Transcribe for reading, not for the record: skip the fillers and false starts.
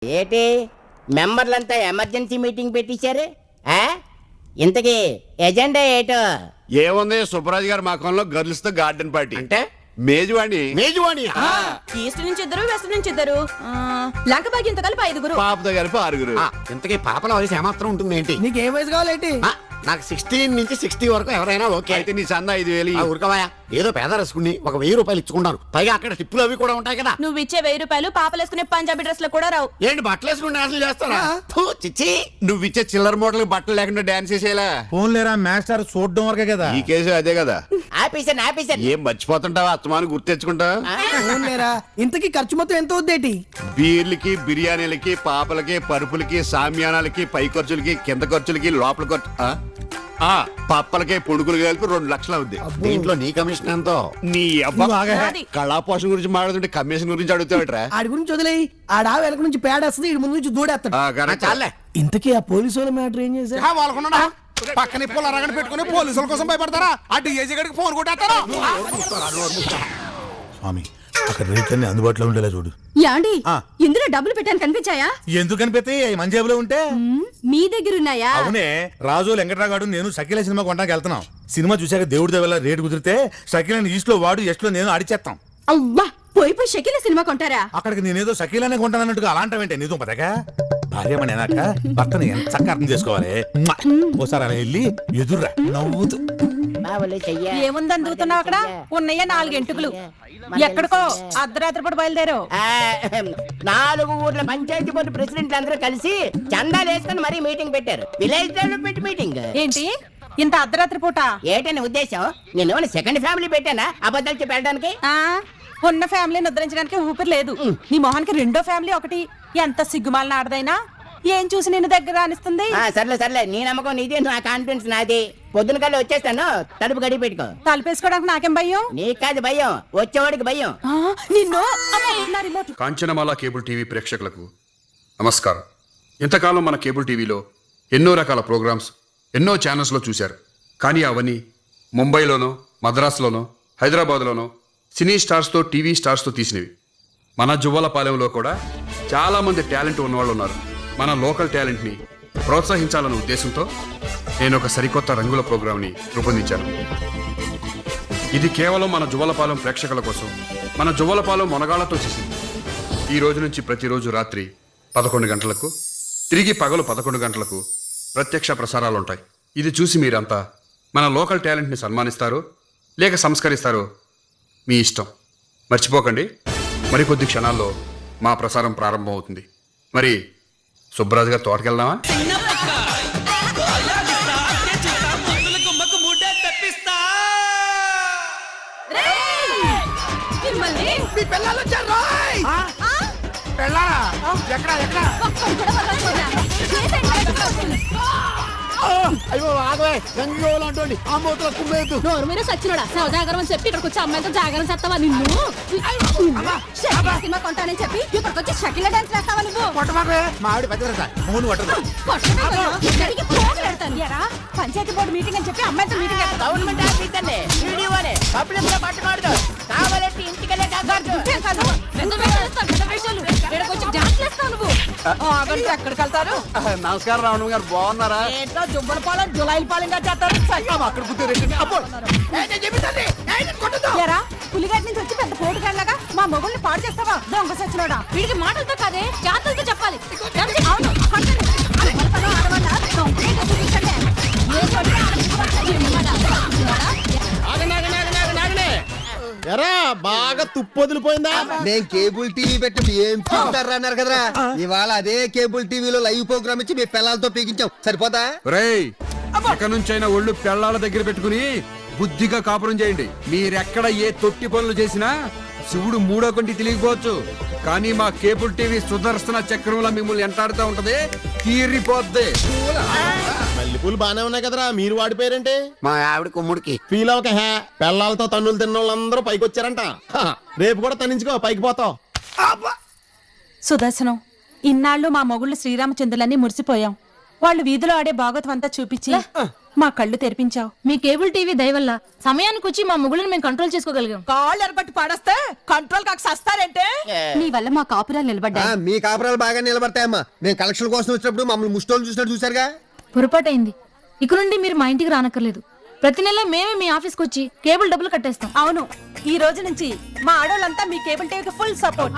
ఏటి మెంబర్లంతా emergency meeting పెట్టించారు? ఇంతకీ ఎజెండా ఏటో? ఏముంది, సుబ్బరాజు గారి మకంలో గర్ల్స్ తో గార్డెన్ పార్టీ అంటే మేజువాణి. ఈస్ట్ నుంచి ఇద్దరు, వెస్ట్ నుంచి ఇద్దరు, లంకబాగ్యంతో కలిపి 5. పాపతో కలిపి 6. ఇంతకీ పాపల వయసు ఏమాత్రం ఉంటుంది ఏంటి? నీకు ఏ వయసు కావాలేంటి? నాకు 16 నుంచి 60 వరకు ఎవరైనా ఓకే. అయితే నీ చందా 5,000. ఊరుకోవాయా, ఏదో పేద రసుకుని ఒక 1000 రూపాయలు ఇచ్చుకుంటాను. పైగా అక్కడ టిప్పులు అవి కూడా ఉంటాయి కదా. నువ్వు ఇచ్చే 1000 రూపాయలు పాపలేసుకునే పంజాబీ డ్రెస్ లో కూడా రావు. ఏంటి బట్టలు వేసుకుని డాన్సులు చేస్తారా? చిచ్చి, నువ్వు ఇచ్చే చిల్లర మూటలకు బట్టలు లేకుండా డాన్స్ చేసేలా. ఫోన్ లేరా మాస్టర్, చూడడం వరకే కదా. ఈ కేసు అదే కదా. ఆపేసాను. ఏం మర్చిపోతుంటావా? అత్తమాను గుర్తు తెచ్చుకుంటా. ఇంతకీ ఖర్చు మొత్తం ఎంత అవుద్దేటి? బీర్లకి, బిర్యానీలకి, పాపలకి, పరుపులకి, సామ్యానాలకి, పై ఖర్చులకి, కింద ఖర్చులకి, లోపల ఖర్చు, పప్పలకే పొడుగులు కలిపి 2 లక్షలు అవుద్ది. దీంట్లో నీ కమిషన్ ఎంతో? నీ అబ్బా నాది. కళా పోషణ గురించి మాట్లాడుతుంటే కమిషన్ గురించి అడుగుతావట్రా? ఆడి గురించి వదిలేయి. ఆడా వెనక నుంచి పేడేస్తుంది, ఇటు ముందు నుంచి దూడేస్తాడు. చాలే. ఇంతకీ ఆ పోలీసు వాళ్ళ మ్యాటర్ ఏం చేశారు? వాళ్ళకున్నా పక్కన ఇప్పుడు అరగంట పెట్టుకుని పోలీసుల కోసం భయపడతారా? ఆ డిఐజీ గడికి ఫోన్ కొట్టేస్తారా? స్వామి, అక్కడ రేట్లన్నీ అందుబాటులో ఉండేలా చూడు. యాండి ఇందులో డబ్బులు పెట్టాను, కనిపించాయా? ఎందుకు కనిపెత్తే మన జేబులో ఉంటే? మీ దగ్గర ఉన్నాయా? అవునే, రాజు వెంకటరాగాడు నేను షకీల సినిమా కొనడానికి వెళ్తున్నాం. సినిమా చూశాక దేవుడి దేవల్ల రేటు కుదిరితే షకీలని ఈస్ట్ లో వాడు, ఎస్ట్ లో నేను ఆడిచేస్తాం. అవ్వా, పోయి షకీల సినిమా కొంటారా? అక్కడికి నేనేదో షకీలానే కొంటానన్నట్టుగా అలాంటివేంటే నిజం పదక. భార్యమని అన్నాక భర్తని ఎంత చక్కగా అర్థం చేసుకోవాలి. ఓసారి అలా వెళ్ళి ఎదుర్రా నవ్వుతూ. ఏముందని దూతున్నావు అక్కడ? ఉన్నయ్య 4 ఎంటుకులు. ఎక్కడికో అర్ధరాత్రి పూట బయలుదేరావు. 4 ఊర్ల పంచాయతీ బోర్డు ప్రెసిడెంట్లు అందరూ కలిసి చందాలు వేసుకుని మరీ మీటింగ్ పెట్టారు. Village development meeting. ఏంటి ఇంత అర్ధరాత్రి పూట? ఏటని ఉద్దేశం? నేను సెకండ్ ఫ్యామిలీ పెట్టానా అబద్ధాలు చెప్పి వెళ్ళడానికి? ఉన్న ఫ్యామిలీని ఉద్ధరించడానికి ఊపిరి లేదు. నీ మొహానికి 2వ ఫ్యామిలీ ఒకటి. ఎంత సిగ్గుమాలిన ఆడదైనా ఏం చూసి నిన్ను దగ్గర అనిస్తుంది? సర్లే, నీ నమ్మకం నీది, నా కాన్ఫిడెన్స్ నాది. పొద్దున కల్లా వచ్చేస్తాను, తలుపు గడి పెట్టుకో. తలుపేసుకోవడానికి నాకేం భయం? నీకు కాదు భయం, వచ్చేవాడికి భయం. నిన్ను కాంచనమాల కేబుల్ టీవీ ప్రేక్షకులకు నమస్కారం. ఇంతకాలం మన కేబుల్ టీవీలో ఎన్నో రకాల ప్రోగ్రామ్స్, ఎన్నో ఛానల్స్లో చూశారు. కానీ అవన్నీ ముంబైలోనో, మద్రాసులోనో, హైదరాబాద్లోనో సినీ స్టార్స్తో, టీవీ స్టార్స్తో తీసినవి. మన జువ్వలపాలెంలో కూడా చాలామంది టాలెంట్ ఉన్నవాళ్ళు ఉన్నారు. మన లోకల్ టాలెంట్ని ప్రోత్సహించాలన్న ఉద్దేశంతో నేను ఒక సరికొత్త రంగుల ప్రోగ్రాంని రూపొందించాను. ఇది కేవలం మన జువ్వలపాలెం ప్రేక్షకుల కోసం, మన జువ్వలపాలెం మొనగాళ్లతో చేసింది. ఈ రోజు నుంచి ప్రతిరోజు రాత్రి 11 గంటలకు, తిరిగి పగలు 11 గంటలకు ప్రత్యక్ష ప్రసారాలుంటాయి. ఇది చూసి మీరంతా మన లోకల్ టాలెంట్ని సన్మానిస్తారో లేక సంస్కరిస్తారో మీ ఇష్టం. మర్చిపోకండి, మరికొద్ది క్షణాల్లో మా ప్రసారం ప్రారంభం అవుతుంది. మరి సుబ్బరాజు గారి తోటకెళ్దామా? అయ్యో ఆగవే, గంగోలు అంటోండి. ఆ మూతలో కుమ్మేద్దు. నోరు మీరు సచ్చినోడా? జాగరం అని చెప్పి ఇక్కడికి వచ్చి అమ్మాయితో జాగరం చేస్తావా? నిన్ను సినిమా కొంటానని చెప్పి ఇక్కడికి వచ్చి షకీల డాన్స్ చేస్తావా నువ్వు? మా ఆవిడ పెద్ద ఫోన్ పట్టదు. పంచాయతీ బోర్డు మీటింగ్ అని చెప్పి అమ్మాయితో మీటింగ్ గవర్నమెంట్ ఆఫీసర్ని, వీడియోని పబ్లిక్ లో పట్టకూడదు. కావాలంటే ఇంటికెళ్ళే ఎక్కడికి వెళ్తారు? నమస్కారం రావణ గారు, బాగున్నారా? ఏంటో జుబ్బల పాలెం జులైల పాలెంగా చేస్తారు. పులిగడ్డ నుంచి వచ్చి పెద్ద పోటుగాళ్ళగా మా మొగుల్ని పాడు చేస్తావా? దొంగ సచ్చినోడా, వీడికి మాటలతో కాదే జాతలతో చెప్పాలి. అవును, ఎరా బాగా తుప్పొదిలిపోయిందా? నేను కేబుల్ టీవీ పెట్టి ఏం చూస్తారా అన్నారు కదరా, ఇవాళ అదే కేబుల్ టీవీలో లైవ్ ప్రోగ్రామ్ ఇచ్చి మీ పిల్లలతో పీకించాం. సరిపోతా? రేయ్, ఇక నుంచైనా ఒళ్ళు పెళ్ళాల దగ్గర పెట్టుకుని బుద్ధిగా కాపురం చేయండి. మీరెక్కడ ఏ తొట్టి పనులు చేసినా శివుడు 3వ కంటి తెలియకపోవచ్చు, కానీ మా కేబుల్ టీవీ సుదర్శన చక్రంలో మిమ్మల్ని ఎంటాడుతూ ఉంటది, తీరిపోద్ది. మల్లెపూలు బానే ఉన్నాయి కదరా, మీరు వాడిపోయారంటే? మా ఆవిడ కుమ్ముడికి ఫీల్ అవక హే, పెళ్ళాలతో తన్నులు తిన్న వాళ్ళందరూ పైకి వచ్చారంట. రేపు కూడా తన్నించుకో, పైకి పోతావు. సుదర్శనం, ఇన్నాళ్ళు మా మొగుళ్ళు శ్రీరామచంద్రులన్నీ మురిసిపోయాం. వాళ్ళు వీధిలో ఆడే భాగవతం అంతా చూపించి మా కళ్ళు తెరిపించావు. మీ కేబుల్ టీవీ దయ వల్ల సమయానికి వచ్చి మా మొగుళ్ళని మేము కంట్రోల్ చేసుకోగలిగాం. కాళ్ళు ఎరబట్టి పాడేస్తే కంట్రోల్ కాక సస్తారంటే. నీ వల్ల మా కాపురాలు నిలబడ్డాయి. మీ కాపురాలు బాగా నిలబడతాయమ్మా. మేము కలెక్షన్ కోసం వచ్చినప్పుడు మమ్మల్ని ముష్టోళ్ళు చూసినట్టు చూసారుగా. పొరపాటైంది. ఇక నుండి మీరు మా ఇంటికి రానక్కర్లేదు. ప్రతి నెల మేమే మీ ఆఫీస్కి వచ్చి కేబుల్ డబ్బులు కట్టేస్తాం. అవును, ఈ రోజు నుంచి మా ఆడోళ్ళంతా మీ కేబుల్ టీవీకి ఫుల్ సపోర్ట్.